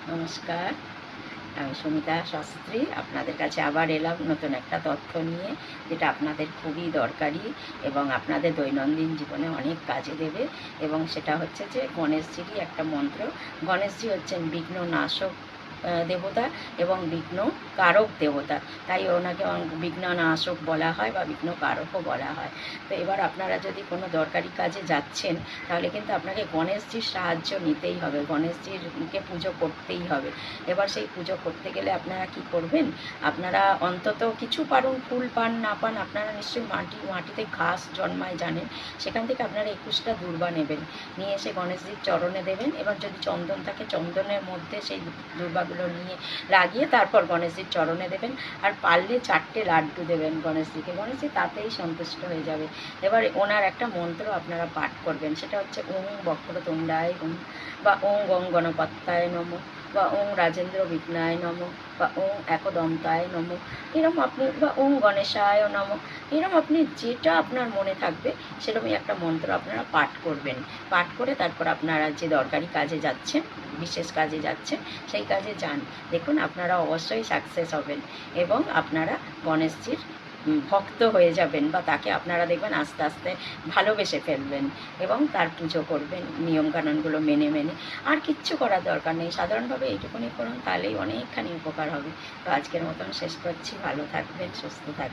নমস্কার, আমি সুমিতা শাস্ত্রী। আপনাদের কাছে আবার এলাম নতুন একটা তথ্য নিয়ে, যেটা আপনাদের খুবই দরকারি এবং আপনাদের দৈনন্দিন জীবনে অনেক কাজে দেবে। এবং সেটা হচ্ছে যে গণেশজিরই একটা মন্ত্র। গণেশজি হচ্ছেন বিঘ্ন নাশক দেবতা এবং বিঘ্ন কারক দেবতা, তাই ওনাকে বিঘ্ন নাশক বলা হয় বা বিঘ্ন কারকও বলা হয়। তো এবার আপনারা যদি কোনো দরকারি কাজে যাচ্ছেন, তাহলে কিন্তু আপনাকে গণেশজির সাহায্য নিতেই হবে, গণেশজিরকে পুজো করতেই হবে। এবার সেই পুজো করতে গেলে আপনারা কি করবেন, আপনারা অন্তত কিছু পারুন, ফুল পান না পান, আপনারা নিশ্চয়ই মাটিতে ঘাস জন্মায় জানেন, সেখান থেকে আপনারা 21টা দূর্বা নেবেন, নিয়ে এসে গণেশজির চরণে দেবেন। এবার যদি চন্দন থাকে, চন্দনের মধ্যে সেই দূর্বাগুলো নিয়ে লাগিয়ে তারপর গণেশজির চরণে দেবেন। আর পারলে 4টে লাড্ডু দেবেন গণেশজিকে, গণেশজি তাতেই সন্তুষ্ট হয়ে যাবে। এবার ওনার একটা মন্ত্র আপনারা পাঠ করবেন, সেটা হচ্ছে ওং বক্রতুণ্ডায় ওম, বা ওং গং গণপত্যায় নমঃ, বা ওং রাজেন্দ্র বিঘ্নায় নমঃ, বা ওং একদন্তায় নমঃ, এরম আপনি, বা ওং গণেশায় নমঃ, এরম আপনি যেটা আপনার মনে থাকবে সেরকমই একটা মন্ত্র আপনারা পাঠ করবেন। পাঠ করে তারপর আপনারা যে দরকারি কাজে যাচ্ছেন, বিশেষ কাজে যাচ্ছেন, সেই কাজে যান। দেখুন আপনারা অবশ্যই সাকসেস হবেন এবং আপনারা গণেশজির ভক্ত হয়ে যাবেন, বা তাকে আপনারা দেখবেন আস্তে আস্তে ভালোবেসে ফেলবেন এবং তার পুজো করবেন নিয়মকানুনগুলো মেনে মেনে। আর কিচ্ছু করার দরকার নেই, সাধারণভাবে এইটুকুনি করুন, তাহলেই অনেকখানি উপকার হবে। তো আজকের মতন শেষ করছি। ভালো থাকবেন, সুস্থ থাকবেন।